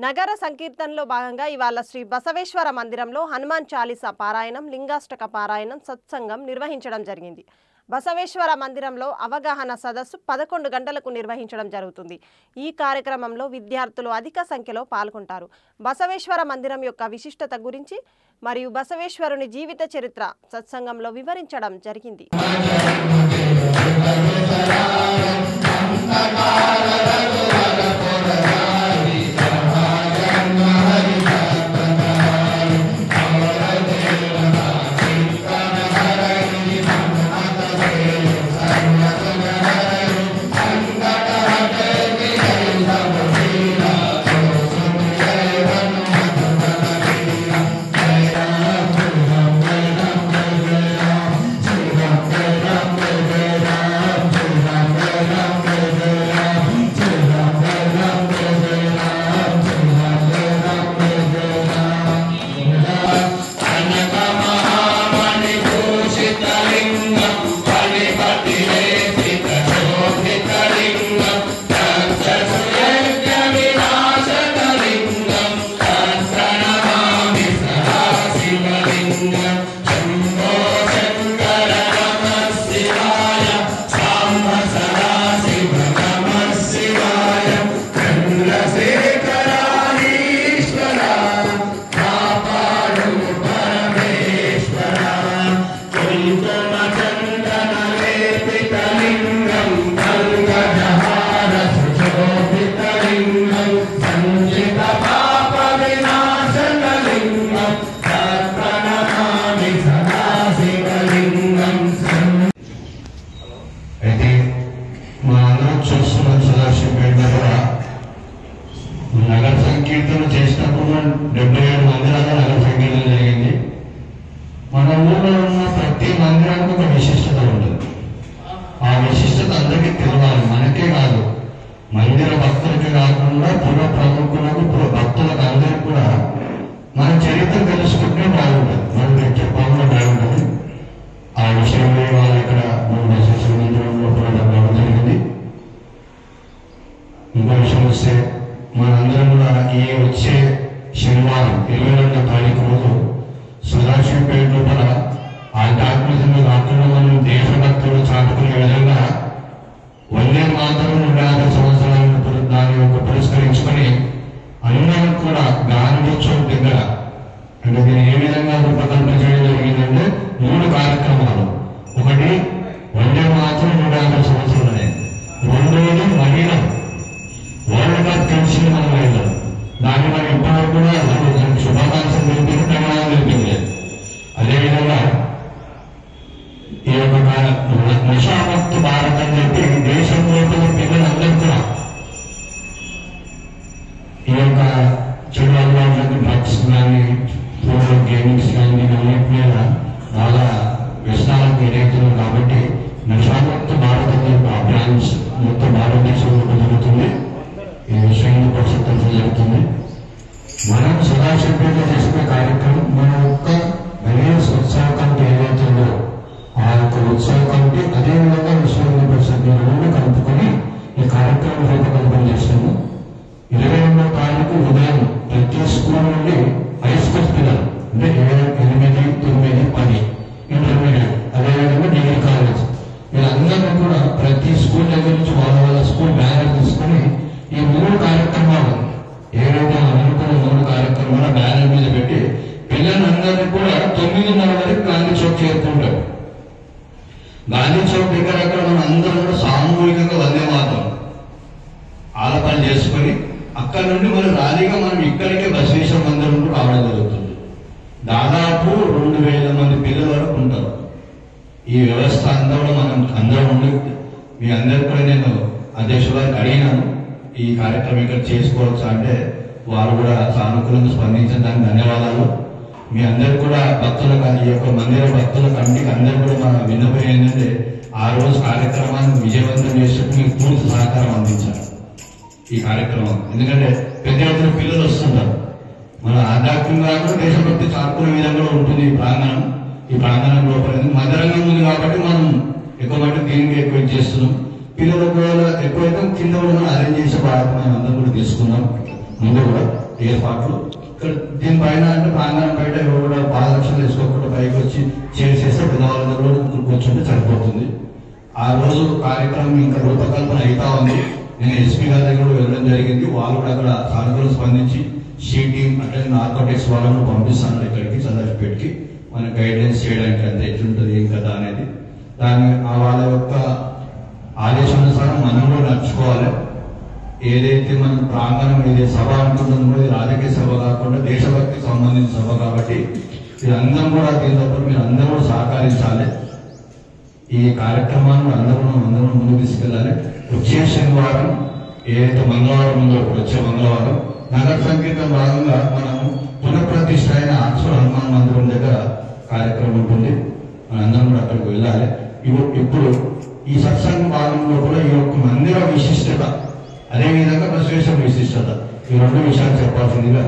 నగర సంకీర్తనలో భాగంగా ఇవాళ శ్రీ బసవేశ్వర మందిరంలో హనుమాన్ చాలీసా పారాయణం, లింగాష్టక పారాయణం, సత్సంగం నిర్వహించడం జరిగింది. బసవేశ్వర మందిరంలో అవగాహన సదస్సు 11 గంటలకు నిర్వహించడం జరుగుతుంది. ఈ కార్యక్రమంలో విద్యార్థులు అధిక సంఖ్యలో పాల్గొంటారు. బసవేశ్వర మందిరం యొక్క విశిష్టత గురించి మరియు బసవేశ్వరుని జీవిత చరిత్ర సత్సంగంలో వివరించడం జరిగింది. నగర సంకీర్తన చేసినప్పుడు 77 మందిరాల్లో నగర సంకీర్తన జరిగింది. మన ఊళ్ళో ఉన్న ప్రతి మందిరానికి ఒక విశిష్టత ఉంటుంది. ఆ విశిష్టత అందరికీ తెలియాలి, మనకే కాదు, మందిర భక్తులకి కాకుండా పుర ప్రముఖులకు భక్తులకు అందరికీ కూడా మన చరిత్ర తెలుసుకుంటే బాగుంటుంది, మనకి చెప్పడంలో బాగుంటుంది. ఆ విషయంలో వాళ్ళు ఇక్కడ బసవేశ్వర మందిరంలో రావడం జరిగింది. ఇంకో విషయం వస్తే మనందరం కూడా ఈ వచ్చే శనివారం 22వ తారీఖు రోజు సదాశివపేట లోపల ఆధ్యాత్మికంగా కాకుండా మనం దేశభక్తులు చాటుకునే విధంగా వందే మాతరం 150 సంవత్సరాలను దాని యొక్క పురస్కరించుకొని అందరం కూడా గాంధీ చౌక్ దగ్గర, అంటే దీన్ని ఏ విధంగా రూపకల్పన చేయడం జరిగిందంటే 3 కార్యక్రమాలు. ఒకటి వందే మాతరం 150 సంవత్సరాలనే, రెండోది మహిళ వరల్డ్ కప్ గెలిచింది మన మహిళలు. దాన్ని మనం ఇప్పటివరకు కూడా దానికి శుభాకాంక్షలు తెలిపింది, ధన్యవాదాలు తెలిపింది. అదేవిధంగా ఈ యొక్క నషాముక్త భారత్ అని చెప్పి దేశంలో పిల్లలందరూ కూడా ఈ యొక్క చెడు అలవాట్లకు, డ్రగ్స్ కానీ, ఫోన్లో గేమింగ్స్ కానీ అన్నిటి మీద బాగా వ్యసనాలకు ఎదుగుతున్నారు. కాబట్టి నషాముక్త భారత్ అనే అభియాన్స్ మొత్తం భారతదేశంలో జరుగుతుంది. ఈ విషయంలో పరిస్థితి జరుగుతుంది. మనం సదాశివపేట చేసుకునే కార్యక్రమం మన యొక్క గణేష్ ఉత్సవ కమిటీ ఏదైతుందో ఆ యొక్క ఉత్సవ కమిటీ అదేవిధంగా విశ్వహిందూ పరిషత్ రెండు కలుపుకొని ఈ కార్యక్రమం రూపకల్పన చేస్తాము. 22వ తారీఖు ఉదయం ప్రతి స్కూల్ నుండి హై స్కూల్ పిల్లలు అంటే 7, 8, 9, 10 ఇంటర్మీడియట్, అదేవిధంగా డిగ్రీ కాలేజ్, వీళ్ళందరూ కూడా ప్రతి స్కూల్ దగ్గర నుంచి వాళ్ళ స్కూల్ బ్యానర్ తీసుకొని ఈ 3 కార్యక్రమాలు ఏదైతే అనుకున్న 3 కార్యక్రమాలు బ్యానర్ మీద పెట్టి పిల్లలందరినీ కూడా 9:30 వరకు గాంధీ చౌక్ చేరుకుంటారు. గాంధీ చౌక్ దగ్గర అక్కడ మనం అందరం కూడా సామూహికంగా వందే మాతరం ఆలపన చేసుకొని అక్కడ నుండి మనం ర్యాలీగా మనం ఇక్కడికే బసవేశ్వర మందిరం రావడం జరుగుతుంది. దాదాపు 2000 మంది పిల్లల వరకు ఉంటారు. ఈ వ్యవస్థ అంతా కూడా మనం అందరం ఉండి మీ అందరు కూడా నేను అధ్యక్షుల వారికి అడిగినాను ఈ కార్యక్రమం ఇక్కడ చేసుకోవచ్చు అంటే వారు కూడా సానుకూలంగా స్పందించడానికి ధన్యవాదాలు. మీ అందరు కూడా భక్తులకు, ఈ యొక్క మందిర భక్తుల కమిటీకి అందరూ కూడా మన విన్నపం ఏంటంటే ఆ రోజు కార్యక్రమాన్ని విజయవంతం చేసేందుకు మీకు పూర్తి సహకారం అందించాలి ఈ కార్యక్రమం. ఎందుకంటే పెద్ద ఎత్తున పిల్లలు వస్తుంటారు. మన ఆధ్యాత్మికంగా కూడా దేశభక్తి చాటుకునే విధంగా ఉంటుంది ఈ ప్రాంగణం. ఈ ప్రాంగణం లోపల మదరంగం ఉంది కాబట్టి మనం ఎక్కువ మటుకు దీనికి ఎక్కువ చేస్తున్నాం. పిల్లలకు ఎక్కువైతే కింద కూడా అరేంజ్ చేసే బాధ్యత మనం అందరూ కూడా తీసుకున్నాం ముందు కూడా. ఏర్పాట్లు. ఇక్కడ దీనిపైన అంటే ప్రాంగణం బయట కూడా పాదరక్షలు వేసుకోకుండా పైకి వచ్చి చేసేస్తే పెద్దవాళ్ళందరూ కూర్చుంటే సరిపోతుంది. ఆ రోజు కార్యక్రమం ఇంకా రూపకల్పన అవుతా ఉంది. నేను ఎస్పీ గారి దగ్గర వెళ్ళడం జరిగింది. వాళ్ళు కూడా అక్కడ సానుకూలంగా స్పందించి టీమ్ అంటే నార్కోటిక్స్ వాళ్ళను పంపిస్తాను ఇక్కడికి చంద్రపేటకి మన గైడెన్స్ చేయడానికి అంత ఎట్లుంటుంది ఏం కదా అనేది. దాన్ని వాళ్ళ యొక్క ఆదేశానుసారం మనం కూడా నడుచుకోవాలి. ఏదైతే మన ప్రాంగణం ఏదైతే సభ అంటుందో ఇది రాజకీయ సభ కాకుండా దేశభక్తికి సంబంధించిన సభ కాబట్టి మీరందరం కూడా దీనితో మీరు అందరూ కూడా సహకరించాలి. ఈ కార్యక్రమాన్ని అందరూ ముందుకు తీసుకెళ్ళాలి. వచ్చే శనివారం ఏదైతే మంగళవారం ఉందో వచ్చే మంగళవారం నగర సంకీర్తన భాగంగా మనము పునఃప్రతిష్ఠ అయిన ఆక్స్ఫర్డ్ హనుమాన్ మందిరం దగ్గర కార్యక్రమం ఉంటుంది. మనందరం కూడా అక్కడికి వెళ్ళాలి. ఇప్పుడు ఈ సత్సంగ భాగంలో కూడా ఈ యొక్క మందిర విశిష్టత అదేవిధంగా బసవేశ్వర విశిష్టత ఈ రెండు విషయాలు చెప్పాల్సిందిగా